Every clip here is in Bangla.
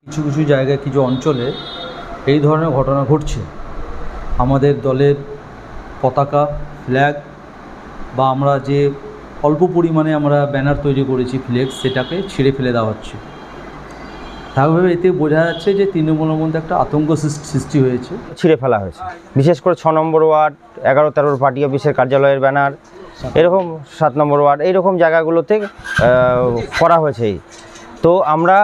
কিছু কিছু জায়গায় কিছু অঞ্চলে এই ধরনের ঘটনা ঘটছে। আমাদের দলের পতাকা, ফ্ল্যাগ বা আমরা যে অল্প পরিমাণে আমরা ব্যানার তৈরি করেছি ফ্লেক্স, সেটাকে ছিঁড়ে ফেলে দেওয়া হচ্ছে। তাহলে এতে বোঝা যাচ্ছে যে তৃণমূলের মধ্যে একটা আতঙ্ক সৃষ্টি হয়েছে। ছিঁড়ে ফেলা হয়েছে, বিশেষ করে 6 নম্বর ওয়ার্ড, 11-13 পার্টি অফিসের কার্যালয়ের ব্যানার, এরকম 7 নম্বর ওয়ার্ড, এইরকম জায়গাগুলোতে করা হয়েছে। তো আমরা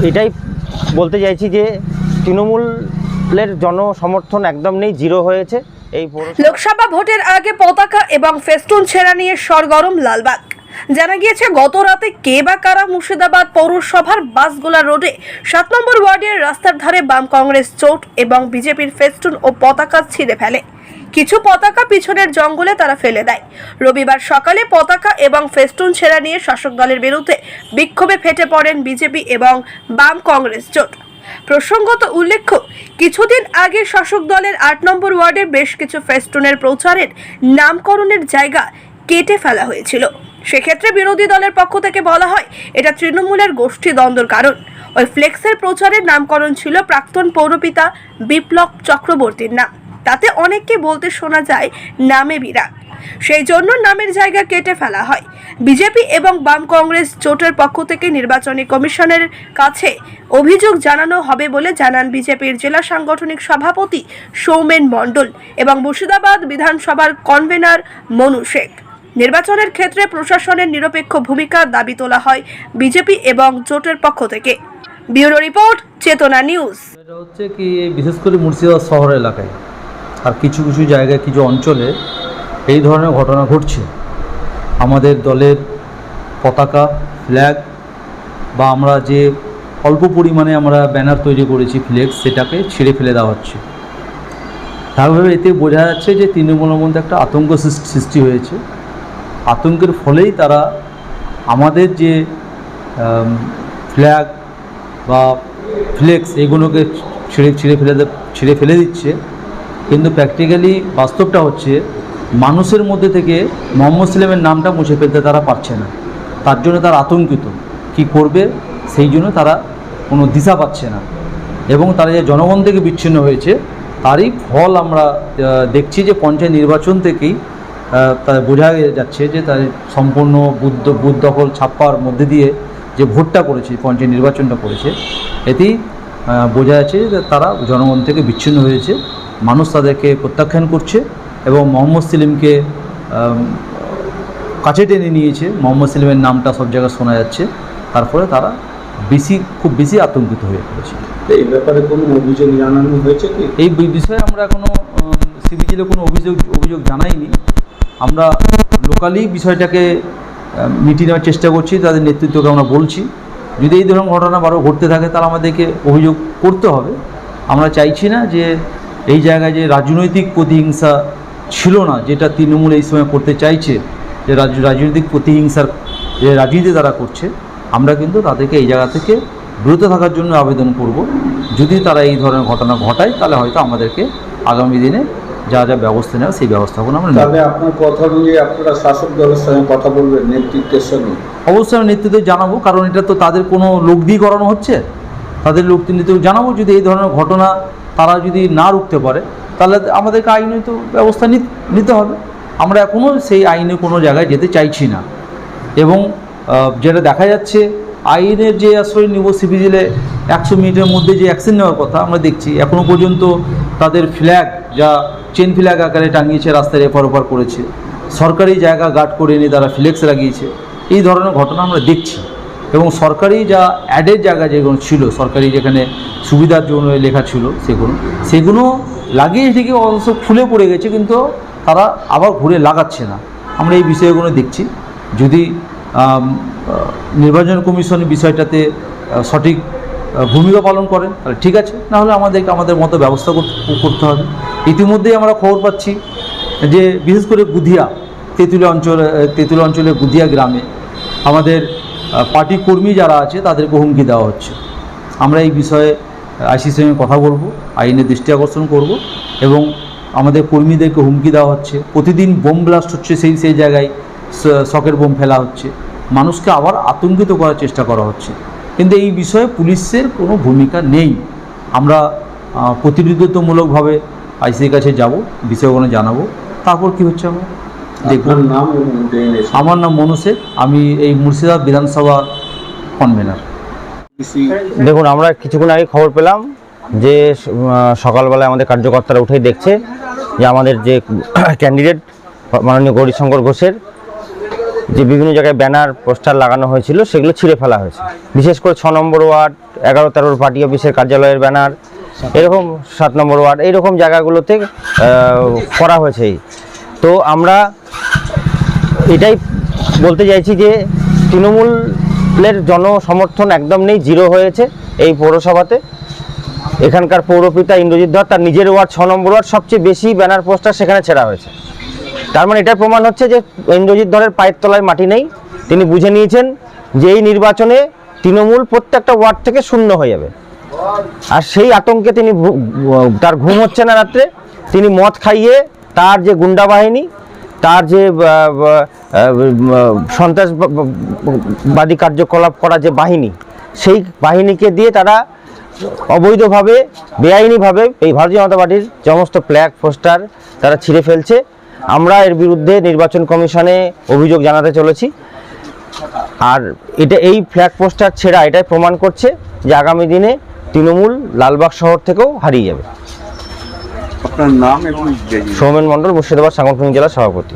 এটাই বলতে চাইছি যে তৃণমূলের জনসমর্থন একদম নেই, জিরো হয়েছে। এই লোকসভা ভোটের আগে পতাকা এবং ফেস্টুন ছেঁড়া নিয়ে সরগরম লালবাগ। জানা গিয়েছে গত রাতে কে বা কারা মুর্শিদাবাদ পৌরসভার বাসগোলা রোডে 7 নম্বর ওয়ার্ডের রাস্তার ধারে বাম কংগ্রেস জোট এবং বিজেপির ফেস্টুন ও পতাকা ছিঁড়ে ফেলে। কিছু পতাকা পিছনের জঙ্গলে তারা ফেলে দেয়। রবিবার সকালে পতাকা এবং ফেস্টুন ছেঁড়া নিয়ে শাসক দলের বিরুদ্ধে বিক্ষোভে ফেটে পড়েন বিজেপি এবং বাম কংগ্রেস জোট। প্রসঙ্গত উল্লেখ্য, কিছুদিন আগে শাসক দলের 8 নম্বর ওয়ার্ডের বেশ কিছু ফেস্টুনের প্রচারের নামকরণের জায়গা কেটে ফেলা হয়েছিল। সেক্ষেত্রে বিরোধী দলের পক্ষ থেকে বলা হয় এটা তৃণমূলের গোষ্ঠী দ্বন্দ্বের কারণ। ওই ফ্লেক্সের প্রচারের নামকরণ ছিল প্রাক্তন পৌরপিতা বিপ্লব চক্রবর্তীর নাম। তাতে অনেককে বলতে শোনা যায় নামে বিরাগ, সেই জন্য নামের জায়গা কেটে ফেলা হয়। বিজেপি এবং বাম কংগ্রেস জোটের পক্ষ থেকে নির্বাচনী কমিশনের কাছে অভিযোগ জানানো হবে বলে জানান বিজেপির জেলা সাংগঠনিক সভাপতি সৌমেন মণ্ডল এবং মুর্শিদাবাদ বিধানসভার কনভেনার মনু শেখ। নির্বাচনের ক্ষেত্রে প্রশাসনের নিরপেক্ষ ভূমিকা দাবি তোলা হয় বিজেপি এবং জোটের পক্ষ থেকে। ব্যুরো রিপোর্ট, চেতনা নিউজ। এটা হচ্ছে কি, বিশেষ করে মুর্শিদাবাদ শহর এলাকায় আর কিছু কিছু জায়গায় কিছু অঞ্চলে এই ধরনের ঘটনা ঘটছে। আমাদের দলের পতাকা, ফ্ল্যাগ বা আমরা যে অল্প পরিমাণে আমরা ব্যানার তৈরি করেছি ফ্লেক্স, সেটাকে ছিঁড়ে ফেলে দেওয়া হচ্ছে। তাহলে এতে বোঝা যাচ্ছে যে তৃণমূলের মধ্যে একটা আতঙ্ক সৃষ্টি হয়েছে। আতঙ্কের ফলেই তারা আমাদের যে ফ্ল্যাগ বা ফ্লেক্স এগুলোকে ছিঁড়ে ফেলে দিচ্ছে। কিন্তু প্র্যাকটিক্যালি বাস্তবটা হচ্ছে মানুষের মধ্যে থেকে মোহাম্মদ সেলিমের নামটা মুছে ফেলতে তারা পারছে না। তার জন্য তারা আতঙ্কিত, কি করবে সেই জন্য তারা কোনো দিশা পাচ্ছে না। এবং তারা যে জনগণ থেকে বিচ্ছিন্ন হয়েছে তারই ফল আমরা দেখছি যে পঞ্চায়েত নির্বাচন থেকেই তাদের বোঝা যাচ্ছে যে তাদের সম্পূর্ণ বুথ দখল ছাপ্পার মধ্যে দিয়ে যে ভোটটা করেছে, পঞ্চায়েত নির্বাচনটা করেছে, এতেই বোঝা যাচ্ছে যে তারা জনগণ থেকে বিচ্ছিন্ন হয়েছে। মানুষ তাদেরকে প্রত্যাখ্যান করছে এবং মোহাম্মদ সেলিমকে কাছে টেনে নিয়েছে। মোহাম্মদ সেলিমের নামটা সব জায়গায় শোনা যাচ্ছে, তারপরে তারা খুব বেশি আতঙ্কিত হয়ে পড়েছে। এই ব্যাপারে কোনো অভিযোগ জানানো হয়েছে কি? এই বিষয়ে আমরা এখনও সিবিজিলে কোনো অভিযোগ জানাইনি। আমরা লোকালি বিষয়টাকে মিটিয়ে নেওয়ার চেষ্টা করছি, তাদের নেতৃত্বকে আমরা বলছি যদি এই ধরনের ঘটনা বারো ঘটতে থাকে তাহলে আমাদেরকে অভিযোগ করতে হবে। আমরা চাইছি না যে এই জায়গায় যে রাজনৈতিক প্রতিহিংসা ছিল না, যেটা তৃণমূল এই সময় করতে চাইছে, যে রাজনৈতিক প্রতিহিংসার যে রাজনীতি তারা করছে, আমরা কিন্তু তাদেরকে এই জায়গা থেকে বিরত থাকার জন্য আবেদন করব। যদি তারা এই ধরনের ঘটনা ঘটায় তাহলে হয়তো আমাদেরকে আগামী দিনে যা যা ব্যবস্থা নেওয়া সেই ব্যবস্থাগুলো আমরা নেব। তাহলে আপনার কথা অনুযায়ী আপনারা শাসক দলের সঙ্গে কথা বলবেন, নেতৃত্বের সঙ্গে? অবশ্যই আমি নেতৃত্বে জানাবো, কারণ এটা তো তাদের কোনো লোক দিয়ে করানো হচ্ছে। তাদের লোক নেতৃত্ব জানাবো, যদি এই ধরনের ঘটনা তারা যদি না রুখতে পারে তাহলে আমাদেরকে আইনত ব্যবস্থা নিতে হবে। আমরা এখনও সেই আইনে কোনো জায়গায় যেতে চাইছি না। এবং যেটা দেখা যাচ্ছে আইনের যে আশ্রয় নিব, সিবিজিলে 100 মিনিটের মধ্যে যে অ্যাকশন নেওয়ার কথা আমরা দেখছি, এখনও পর্যন্ত তাদের ফ্ল্যাগ যা চেন ফ্ল্যাগ আকারে টাঙিয়েছে, রাস্তায় এপার ওপার করেছে, সরকারি জায়গা গার্ড করে নিয়ে তারা ফ্লেক্স লাগিয়েছে। এই ধরনের ঘটনা আমরা দেখছি। এবং সরকারি যা অ্যাডের জায়গা যেগুলো ছিল, সরকারি যেখানে সুবিধার জন্য লেখা ছিল, সেগুলো লাগিয়ে ঠিকই অবশ্য খুলে পড়ে গেছে, কিন্তু তারা আবার ঘুরে লাগাচ্ছে না। আমরা এই বিষয়গুলো দেখছি। যদি নির্বাচন কমিশন বিষয়টাতে সঠিক ভূমিকা পালন করেন তাহলে ঠিক আছে, নাহলে আমাদেরকে আমাদের মতো ব্যবস্থা করতে হবে। ইতিমধ্যেই আমরা খবর পাচ্ছি যে বিশেষ করে তেঁতুলিয়া অঞ্চলে গুধিয়া গ্রামে আমাদের পার্টি কর্মী যারা আছে তাদেরকে হুমকি দেওয়া হচ্ছে। আমরা এই বিষয়ে আইসির সঙ্গে কথা বলবো, আইনের দৃষ্টি আকর্ষণ করব। এবং আমাদের কর্মীদেরকে হুমকি দেওয়া হচ্ছে, প্রতিদিন বোম ব্লাস্ট হচ্ছে, সেই জায়গায় শকের বোম ফেলা হচ্ছে, মানুষকে আবার আতঙ্কিত করার চেষ্টা করা হচ্ছে। কিন্তু এই বিষয়ে পুলিশের কোনো ভূমিকা নেই। আমরা প্রতিনিধিত্বমূলকভাবে আইসির কাছে যাব, বিষয়গুলো জানাবো, তারপর কি হচ্ছে আমরা দেখব। আপনার নাম এবং ডেজিগনেশন? আমার নাম মনু শেখ, আমি এই মুর্শিদাবাদ বিধানসভা কনভেনার। দেখুন, আমরা কিছুক্ষণ আগে খবর পেলাম যে সকালবেলায় আমাদের কার্যকর্তারা উঠেই দেখছে যে আমাদের যে ক্যান্ডিডেট মাননীয় গৌরীশঙ্কর ঘোষের যে বিভিন্ন জায়গায় ব্যানার পোস্টার লাগানো হয়েছিল সেগুলো ছিঁড়ে ফেলা হয়েছে। বিশেষ করে 6 নম্বর ওয়ার্ড, 11-13 পার্টি অফিসের কার্যালয়ের ব্যানার, এরকম 7 নম্বর ওয়ার্ড, এইরকম জায়গাগুলোতে করা হয়েছে। তো আমরা এটাই বলতে চাইছি যে তৃণমূলের জনসমর্থন একদম নেই, জিরো হয়েছে এই পৌরসভাতে। এখানকার পৌরপিতা ইন্দ্রজিৎ ধর তার নিজের ওয়ার্ড 6 নম্বর ওয়ার্ড সবচেয়ে বেশি ব্যানার পোস্টার সেখানে ছেঁড়া হয়েছে। তার মানে এটা প্রমাণ হচ্ছে যে ইন্দ্রজিৎ ধরের পায়ের তলায় মাটি নেই। তিনি বুঝে নিয়েছেন যে এই নির্বাচনে তৃণমূল প্রত্যেকটা ওয়ার্ড থেকে শূন্য হয়ে যাবে, আর সেই আতঙ্কে তিনি তার ঘুম হচ্ছে না রাত্রে। তিনি মদ খাইয়ে তার যে গুন্ডা বাহিনী, তার যে সন্ত্রাসবাদী কার্যকলাপ করা যে বাহিনী, সেই বাহিনীকে দিয়ে তারা অবৈধভাবে, বেআইনিভাবে এই ভারতীয় জনতা পার্টির সমস্ত ফ্ল্যাগ পোস্টার তারা ছিঁড়ে ফেলছে। আমরা এর বিরুদ্ধে নির্বাচন কমিশনে অভিযোগ জানাতে চলেছি। আর এই ফ্ল্যাগ পোস্টার ছেঁড়া এটাই প্রমাণ করছে যে আগামী দিনে তৃণমূল লালবাগ শহর থেকেও হারিয়ে যাবে। আপনার নাম এবং ডেজিগনেশন? সৌমেন মণ্ডল, মুর্শিদাবাদ সাংগঠনিক জেলা সভাপতি।